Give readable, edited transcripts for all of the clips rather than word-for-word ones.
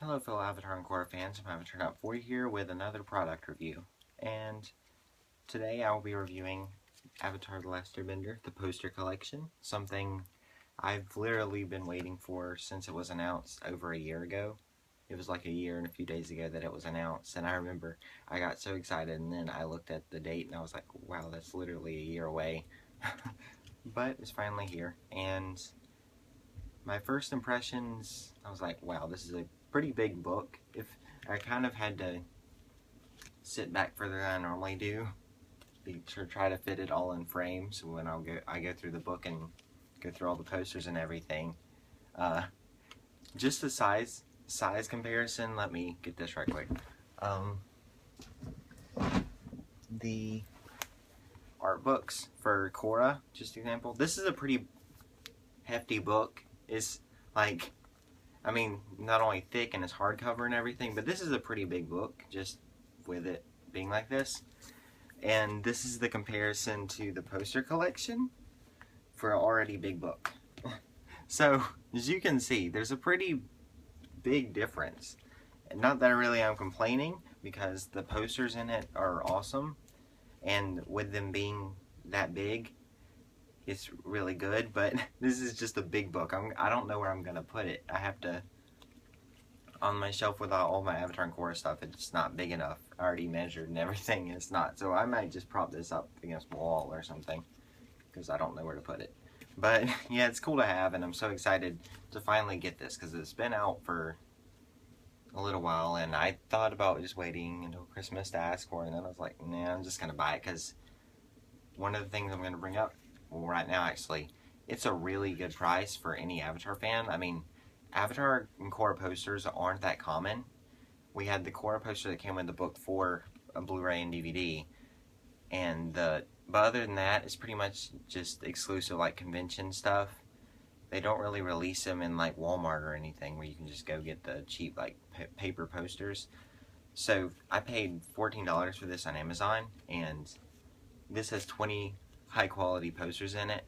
Hello fellow Avatar and Korra fans, I'm Avatar.40 here with another product review. And today I will be reviewing Avatar The Last Airbender, the poster collection. Something I've literally been waiting for since it was announced over a year ago. It was like a year and a few days ago that it was announced, and I remember I got so excited, and then I looked at the date and I was like, wow, that's literally a year away. But it's finally here, and my first impressions, I was like, wow, this is a pretty big book. If I kind of had to sit back further than I normally do to try to fit it all in frames when I go through the book and go through all the posters and everything. Uh, just the size comparison. Let me get this right quick. The art books for Korra, just example. This is a pretty hefty book. It's like, I mean, not only thick and it's hardcover and everything, but this is a pretty big book, just with it being like this. And this is the comparison to the poster collection for an already big book. So, as you can see, there's a pretty big difference. And not that I really am complaining, because the posters in it are awesome, and with them being that big, it's really good, but this is just a big book. I don't know where I'm gonna put it. I have to, on my shelf with all my Avatar and Korra stuff, it's not big enough. I already measured and everything, and it's not. So I might just prop this up against a wall or something, because I don't know where to put it. But yeah, it's cool to have, and I'm so excited to finally get this, because it's been out for a little while, and I thought about just waiting until Christmas to ask for it, and then I was like, nah, I'm just gonna buy it, because one of the things I'm gonna bring up, well, right now actually, it's a really good price for any Avatar fan. I mean, Avatar and Korra posters aren't that common. We had the Korra poster that came with the book for a Blu-ray and DVD, but other than that, it's pretty much just exclusive, like, convention stuff. They don't really release them in like Walmart or anything where you can just go get the cheap like paper posters. So I paid $14 for this on Amazon, and this has 20 high quality posters in it,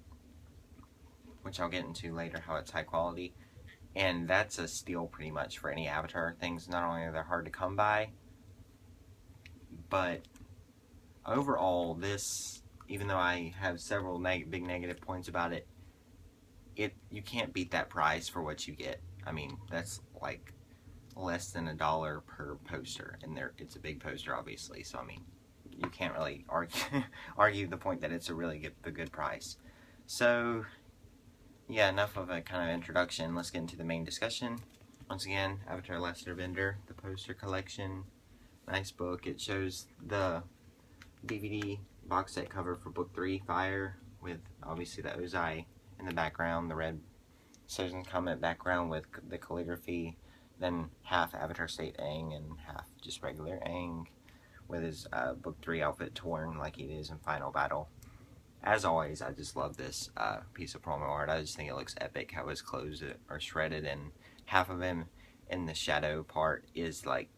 which I'll get into later how it's high quality. And that's a steal pretty much for any Avatar things. Not only are they hard to come by, but overall this, even though I have several big negative points about it, you can't beat that price for what you get. I mean, that's like less than $1 per poster, and it's a big poster, obviously. So I mean, you can't really argue the point that it's a really good price. So yeah, enough of a kind of introduction. Let's get into the main discussion. Once again, Avatar: The Last Airbender, the poster collection. Nice book. It shows the DVD box set cover for Book 3, Fire, with obviously the Ozai in the background, the red Sojin Comet background with the calligraphy, then half Avatar State Aang and half just regular Aang, with his Book 3 outfit torn like he is in Final Battle. As always, I just love this piece of promo art. I just think it looks epic how his clothes are shredded, and half of him in the shadow part is like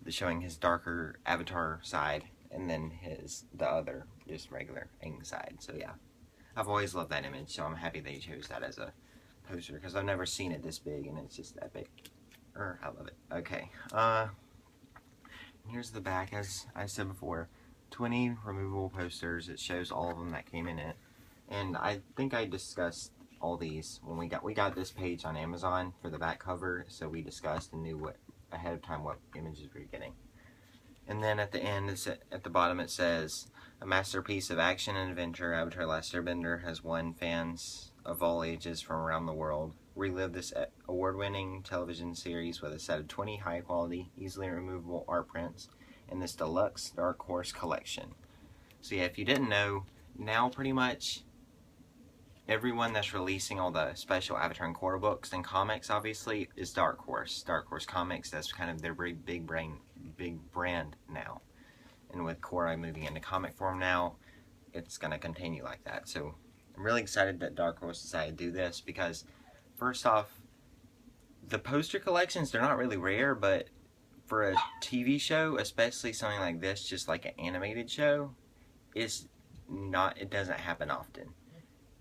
showing his darker Avatar side, and then the other just regular Aang side. So yeah, I've always loved that image, so I'm happy they chose that as a poster, because I've never seen it this big, and it's just epic. I love it. Okay, here's the back. As I said before, 20 removable posters. It shows all of them that came in it, and I think I discussed all these when we got this page on Amazon for the back cover, so we discussed and knew ahead of time what images we were getting. And then at the end, at the bottom, it says, a masterpiece of action and adventure, Avatar: Last Airbender has won fans of all ages from around the world. Relive this award-winning television series with a set of 20 high-quality, easily removable art prints in this deluxe Dark Horse collection. So yeah, if you didn't know, now pretty much everyone that's releasing all the special Avatar and Korra books and comics, obviously, is Dark Horse. Dark Horse Comics, that's kind of their very big brand now. And with Korra moving into comic form now, it's going to continue like that. So I'm really excited that Dark Horse decided to do this, because first off, the poster collections, they're not really rare, but for a TV show, especially something like this, just like an animated show, it doesn't happen often.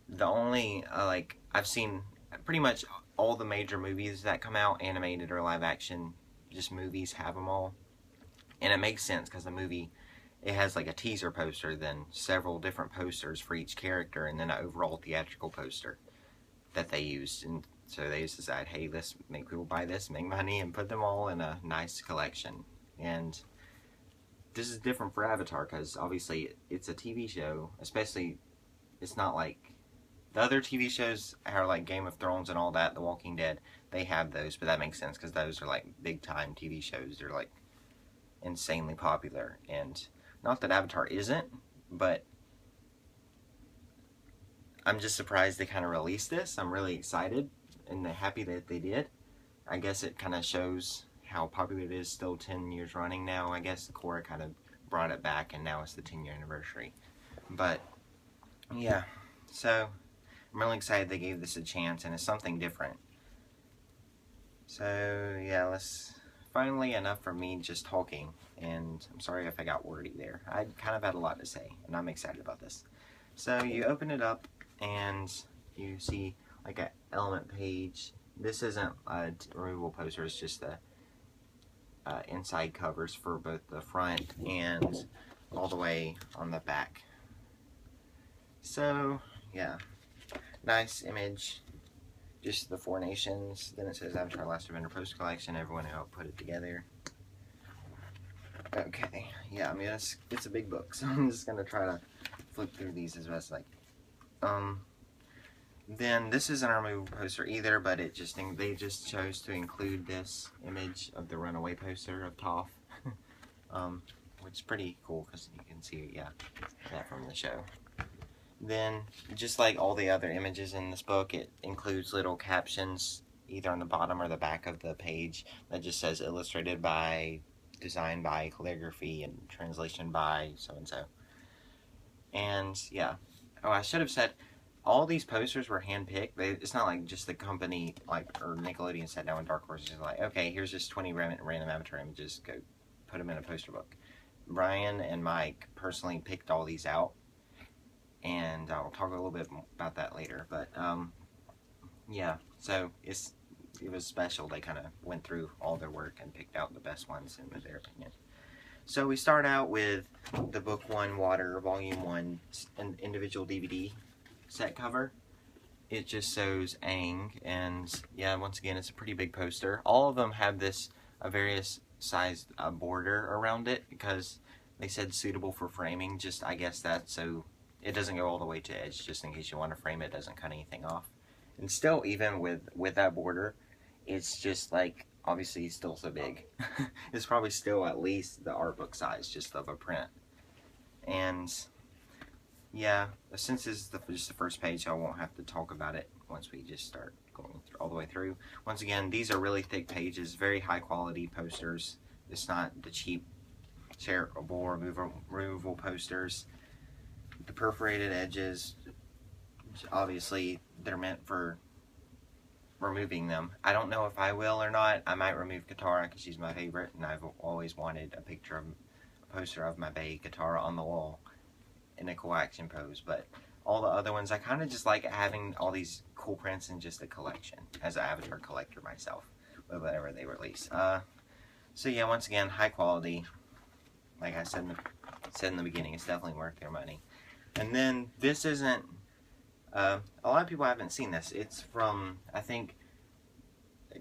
The only, I've seen pretty much all the major movies that come out, animated or live action, just movies, have them all. And it makes sense because the movie, it has like a teaser poster, then several different posters for each character, and then an overall theatrical poster that they used. And so they just decide, hey, let's make people buy this, make money, and put them all in a nice collection. And this is different for Avatar because obviously it's a TV show, especially it's not like the other TV shows are like Game of Thrones and all that, The Walking Dead. They have those, but that makes sense because those are like big time TV shows. They're like insanely popular, and not that Avatar isn't, but I'm just surprised they kind of released this. I'm really excited and happy that they did. I guess it kind of shows how popular it is still 10 years running now. I guess the Korra kind of brought it back, and now it's the 10-year anniversary. But yeah, so I'm really excited they gave this a chance, and it's something different. So yeah, let's finally, enough for me just talking, and I'm sorry if I got wordy there. I kind of had a lot to say, and I'm excited about this. So you open it up, and you see like an element page. This isn't a removable poster, it's just the inside covers for both the front and all the way on the back. So yeah, nice image, just the 4 nations. Then it says Avatar Last Airbender Poster Collection, everyone who helped put it together. Okay, yeah, I mean it's a big book, so I'm just gonna try to flip through these as best as I can. Then this isn't a removable poster either, but they just chose to include this image of the runaway poster of Toph, which is pretty cool because you can see, yeah, that from the show. Then, just like all the other images in this book, it includes little captions either on the bottom or the back of the page that just says illustrated by, designed by, calligraphy, and translation by so-and-so. And yeah, oh, I should have said, all these posters were handpicked. It's not like just the company, or Nickelodeon sat down with Dark Horse and just like, okay, here's just 20 random Avatar images, go put them in a poster book. Brian and Mike personally picked all these out, and I'll talk a little bit about that later. But yeah, so it was special. They kind of went through all their work and picked out the best ones in their opinion. So we start out with the Book 1 Water Volume 1 an individual DVD set cover. It just shows Aang, and yeah, once again, it's a pretty big poster. All of them have this various sized border around it because they said suitable for framing. Just, I guess that's so it doesn't go all the way to edge, just in case you want to frame it, it doesn't cut anything off. And still, even with that border, it's just like, obviously still so big. It's probably still at least the art book size just of a print. And yeah, since this is just the first page, I won't have to talk about it once we just start going all the way through. Once again, these are really thick pages, very high quality posters. It's not the cheap shareable removable posters. The perforated edges, obviously they're meant for removing them. I don't know if I will or not. I might remove Katara because she's my favorite, and I've always wanted a poster of my bae Katara on the wall in a cool action pose. But all the other ones, I kind of just like having all these cool prints in just a collection as an Avatar collector myself, whatever they release. So yeah, once again, high quality. Like I said in the beginning, it's definitely worth their money. And then this isn't, a lot of people haven't seen this. It's from, I think,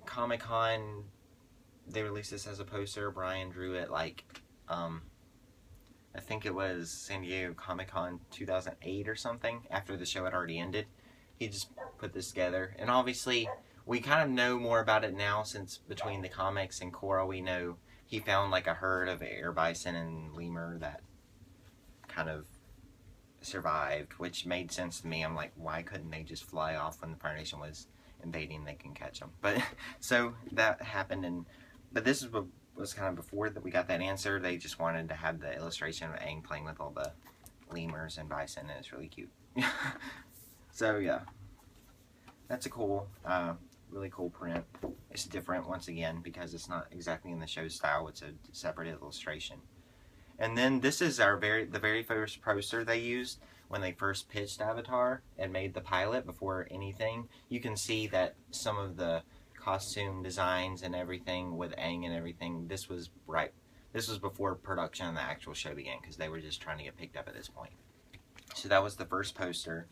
Comic-Con. They released this as a poster. Brian drew it like, I think it was San Diego Comic-Con 2008 or something, after the show had already ended. He just put this together. And obviously, we kind of know more about it now, since between the comics and Korra, we know he found like a herd of air bison and lemur that kind of survived, which made sense to me. I'm like, why couldn't they just fly off when the Fire Nation was invading? They can catch them. But so that happened, but this is what was kind of before that we got that answer. They just wanted to have the illustration of Aang playing with all the lemurs and bison, and it's really cute. So yeah, that's a cool, really cool print. It's different once again because it's not exactly in the show style. It's a separate illustration. And then this is the very first poster they used, when they first pitched Avatar and made the pilot before anything, you can see that some of the costume designs and everything with Aang and everything, this was before production of the actual show began, because they were just trying to get picked up at this point. So that was the first poster,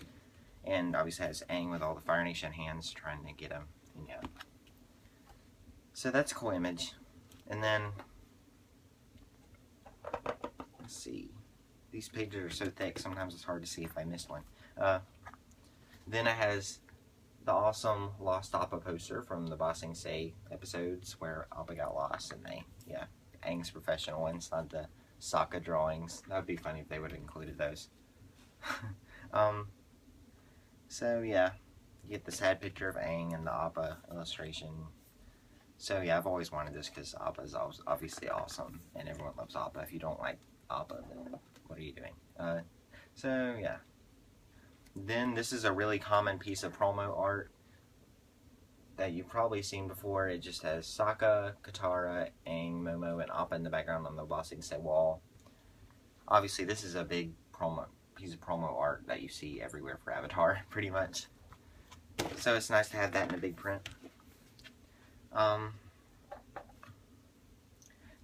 and obviously has Aang with all the Fire Nation hands trying to get him. And yeah. So that's a cool image. And then, let's see. These pages are so thick, sometimes it's hard to see if I missed one. Then it has the awesome Lost Appa poster from the Ba Sing Se episodes where Appa got lost, and Aang's professional ones, not the Sokka drawings. That would be funny if they would have included those. So yeah, you get the sad picture of Aang and the Appa illustration. So yeah, I've always wanted this because Appa is obviously awesome, and everyone loves Appa. If you don't like Appa, then what are you doing? So yeah. Then this is a really common piece of promo art that you've probably seen before. It just has Sokka, Katara, Aang, Momo, and Appa in the background on the Ba Sing Se wall. Obviously, this is a big piece of promo art that you see everywhere for Avatar, pretty much. So it's nice to have that in a big print.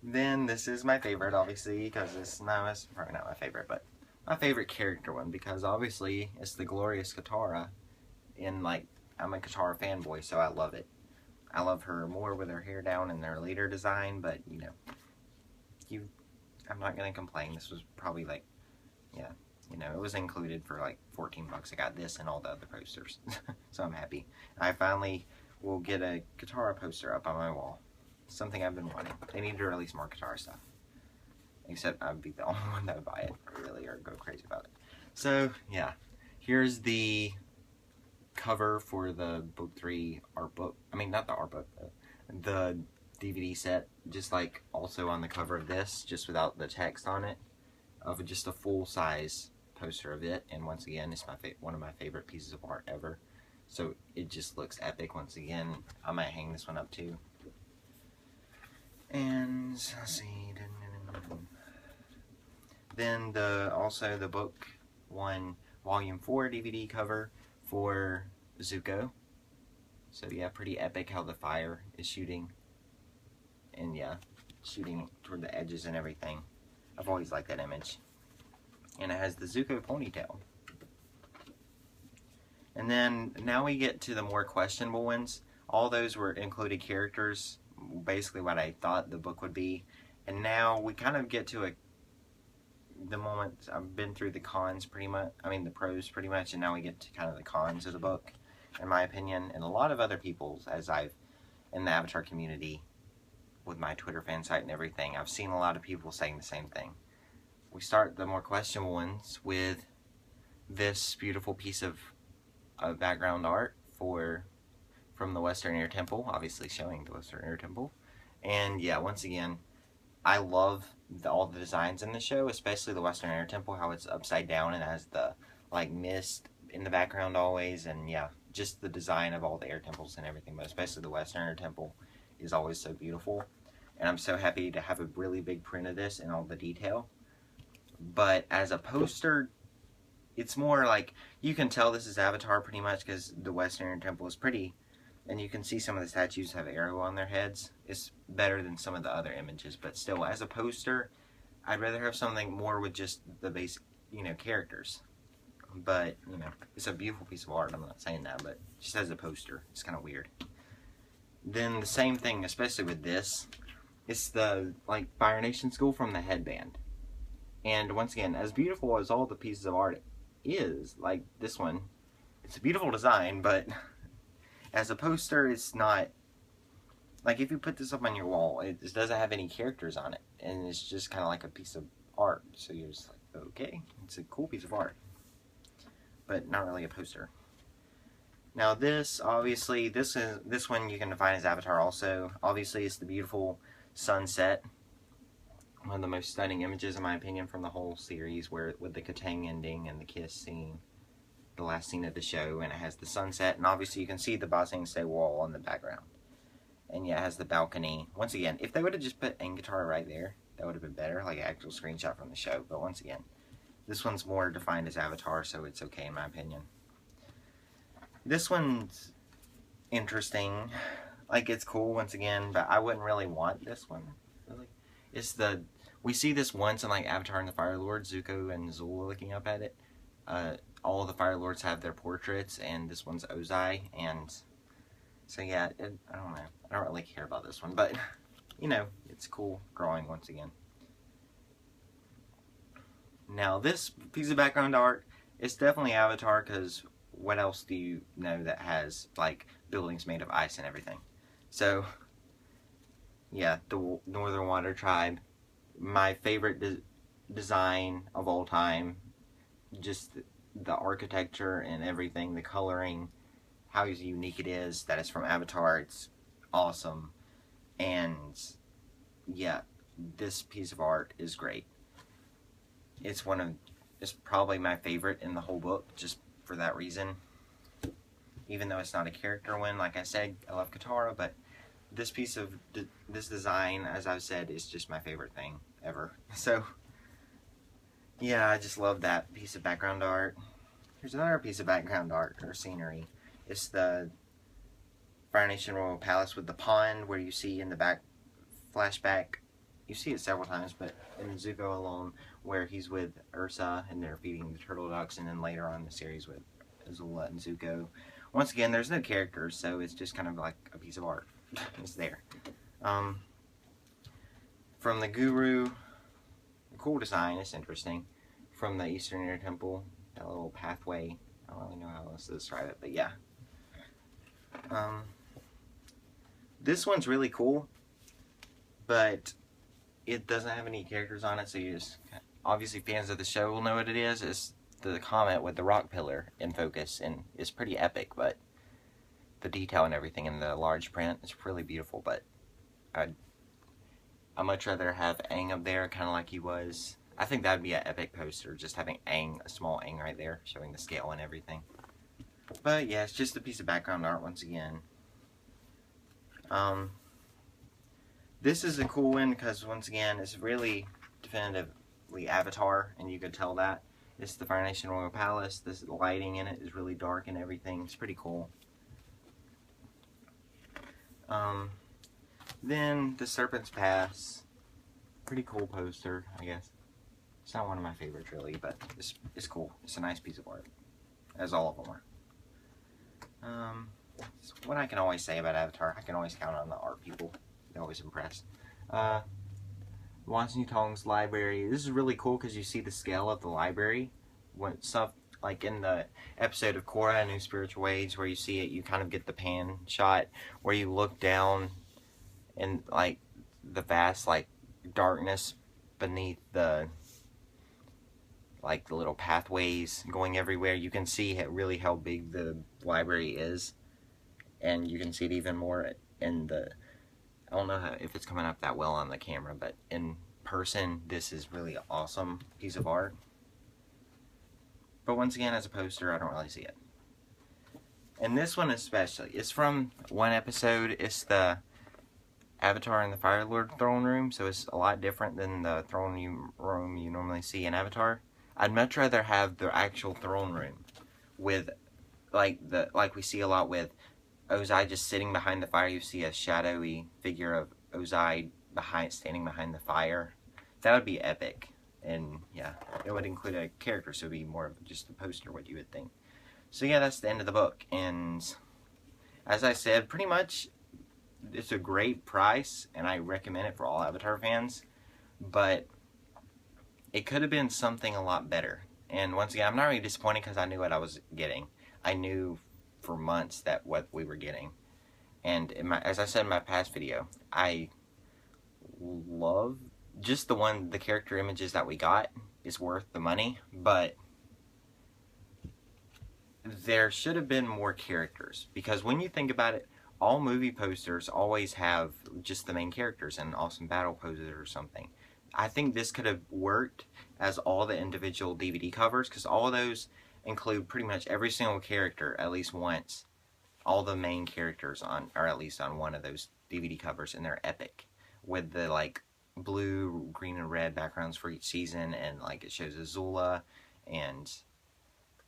Then this is my favorite, obviously, because it's probably not my favorite, but my favorite character one, because obviously it's the glorious Katara. I'm a Katara fanboy, so I love it. I love her more with her hair down and their later design, but I'm not gonna complain. This was probably it was included for like $14. I got this and all the other posters, so I'm happy. I finally will get a Katara poster up on my wall. Something I've been wanting. They need to release more Katara stuff. Except I'd be the only one that would buy it, really, or go crazy about it. So, yeah. Here's the cover for the book 3 art book. I mean, not the art book, the DVD set. Just like also on the cover of this, just without the text on it, of just a full-size poster of it. And once again, it's one of my favorite pieces of art ever. So it just looks epic once again. I might hang this one up too. And let's see. Then also the book 1 volume 4 DVD cover for Zuko. So yeah, pretty epic how the fire is shooting. And yeah, shooting toward the edges and everything. I've always liked that image. And it has the Zuko ponytail. And then now we get to the more questionable ones. All those were included characters, basically what I thought the book would be. And now we kind of get to the moment. I've been through the cons pretty much, the pros pretty much, and now we get to kind of the cons of the book, in my opinion, and a lot of other people's, in the Avatar community, with my Twitter fan site and everything, I've seen a lot of people saying the same thing. We start the more questionable ones with this beautiful piece of background art from the Western Air Temple, obviously showing the Western Air Temple. And yeah, once again, I love all the designs in the show, especially the Western Air Temple, how it's upside down and has the mist in the background always, and yeah, just the design of all the air temples and everything, but especially the Western Air Temple is always so beautiful. And I'm so happy to have a really big print of this and all the detail. But as a poster, it's more like, you can tell this is Avatar pretty much because the Western Air Temple is pretty. And you can see some of the statues have arrow on their heads. It's better than some of the other images, but still, as a poster, I'd rather have something more with just the basic, characters. But, it's a beautiful piece of art, I'm not saying that, but just as a poster, it's kind of weird. Then the same thing, especially with this, it's the, Fire Nation School from the headband. And once again, as beautiful as all the pieces of art is, like this one, it's a beautiful design, but as a poster, it's not, if you put this up on your wall, it just doesn't have any characters on it, and it's just kind of like a piece of art, so you're just like, okay, it's a cool piece of art, but not really a poster. Now this, obviously, this one you can define as Avatar also. Obviously, it's the beautiful sunset, one of the most stunning images, in my opinion, from the whole series, with the Katang ending and the kiss scene. The last scene of the show, and it has the sunset, and obviously you can see the Ba Sing Se wall in the background. And yeah, it has the balcony. Once again, if they would have just put Aang Katara right there, that would have been better, like an actual screenshot from the show. But once again, This one's more defined as Avatar, so it's okay in my opinion. This one's interesting. Like, it's cool once again, but I wouldn't really want this one. Really, we see this once in like Avatar and the Fire Lord, Zuko and Zula looking up at it. All of the Fire Lords have their portraits, and this one's Ozai, and so yeah, I don't know. I don't really care about this one, but you know, it's cool drawing once again. Now this piece of background art is definitely Avatar, because what else do you know that has like buildings made of ice and everything? So yeah, the Northern Water Tribe, my favorite design of all time. Just the architecture and everything, the coloring, how unique it is that it's from Avatar. It's awesome. And yeah, this piece of art is great. It's probably my favorite in the whole book, just for that reason. Even though it's not a character one, like I said, I love Katara, but this piece of this design, as I've said, is just my favorite thing ever. So yeah, I just love that piece of background art. Here's another piece of background art or scenery. It's the Fire Nation Royal Palace with the pond, where you see in the back flashback, you see it several times, but in Zuko alone, where he's with Ursa and they're feeding the turtle ducks, and then later on in the series with Azula and Zuko. Once again, there's no characters, so it's just kind of like a piece of art. It's there. From the Guru, cool design, it's interesting. From the Eastern Inner Temple, that little pathway, I don't really know how else to describe it, but yeah. This one's really cool, but it doesn't have any characters on it, so you just, obviously fans of the show will know what it is. It's the comet with the rock pillar in focus, and it's pretty epic, but the detail and everything in the large print is really beautiful, but I'd much rather have Aang up there, kind of like he was. I think that would be an epic poster, just having Aang, a small Aang right there, showing the scale and everything. But yeah, it's just a piece of background art once again. This is a cool one because once again, it's really definitively Avatar, and you could tell that. It's the Fire Nation Royal Palace. This lighting in it is really dark and everything. It's pretty cool. Then the Serpent's Pass. Pretty cool poster, I guess. It's not one of my favorites really, but it's cool. It's a nice piece of art, as all of them are. What I can always say about Avatar, I can always count on the art people. They're always impressed. Watson Tong's library. This is really cool because you see the scale of the library. When stuff like in the episode of Korra, New Spiritual Age, where you see it, you kind of get the pan shot where you look down and like the vast like darkness beneath the little pathways going everywhere. You can see really how big the library is, and you can see it even more in the, I don't know if it's coming up that well on the camera, but in person this is really awesome piece of art. But once again, as a poster, I don't really see it. And this one especially, it's from one episode. It's the Avatar and the Fire Lord throne room, so it's a lot different than the throne room you normally see in Avatar. I'd much rather have the actual throne room with like we see a lot with Ozai just sitting behind the fire. You see a shadowy figure of Ozai standing behind the fire. That would be epic. And yeah, it would include a character, so it would be more of just a poster, what you would think. So yeah, that's the end of the book. And as I said, pretty much it's a great price, and I recommend it for all Avatar fans. But it could have been something a lot better. And once again, I'm not really disappointed because I knew what I was getting. I knew for months that what we were getting. And as I said in my past video, I love just the character images that we got is worth the money, but there should have been more characters, because when you think about it, all movie posters always have just the main characters and awesome battle poses or something. I think this could have worked as all the individual DVD covers, because all of those include pretty much every single character at least once. All the main characters or at least on one of those DVD covers, and they're epic with the blue, green, and red backgrounds for each season, and like it shows Azula and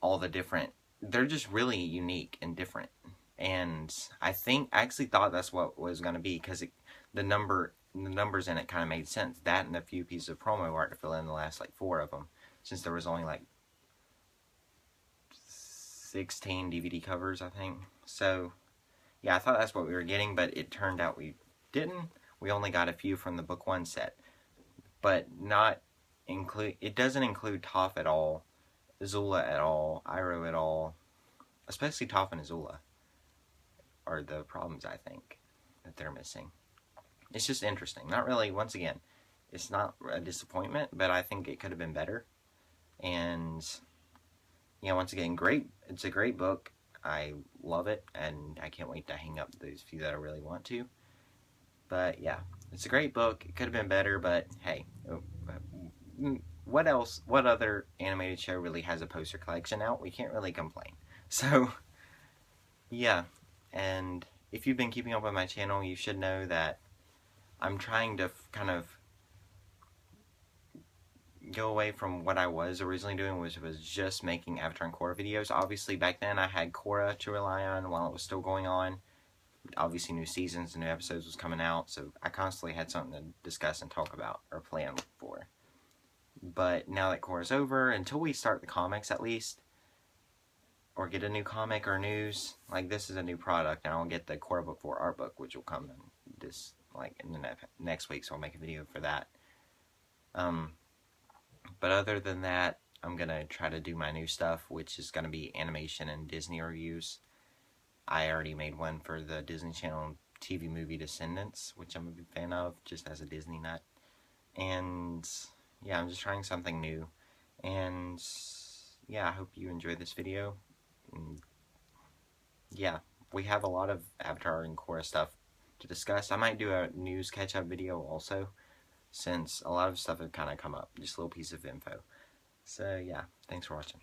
all the different. They're just really unique and different. And I actually thought that's what it was going to be, because the numbers in it kind of made sense. That and a few pieces of promo art to fill in the last like 4 of them, since there was only like 16 DVD covers, I think. So yeah, I thought that's what we were getting, but it turned out we didn't. We only got a few from the book 1 set, but it doesn't include Toph at all, Azula at all, Iroh at all, especially Toph and Azula are the problems, I think, that they're missing. It's just interesting. Not really, once again, it's not a disappointment, but I think it could have been better. And yeah, once again, great. It's a great book. I love it, and I can't wait to hang up those few that I really want to. But yeah, it's a great book. It could have been better, but hey, what else? What other animated show really has a poster collection out? We can't really complain. So yeah, and if you've been keeping up with my channel, you should know that I'm trying to kind of go away from what I was originally doing, which was just making Avatar and Korra videos. Obviously, back then I had Korra to rely on while it was still going on. Obviously, new seasons and new episodes was coming out, so I constantly had something to discuss and talk about, or plan for. But now that Korra's over, until we start the comics at least, or get a new comic or news, like this is a new product, and I'll get the Korra Book 4 art book, which will come in this, like, in the next week, so I'll make a video for that. But other than that, I'm going to try to do my new stuff, which is going to be animation and Disney reviews. I already made one for the Disney Channel TV movie Descendants, which I'm a big fan of, just as a Disney nut. And yeah, I'm just trying something new. And yeah, I hope you enjoyed this video. And yeah, we have a lot of Avatar and Korra stuff to discuss. I might do a news catch-up video also, since a lot of stuff had kind of come up. Just a little piece of info. So yeah, thanks for watching.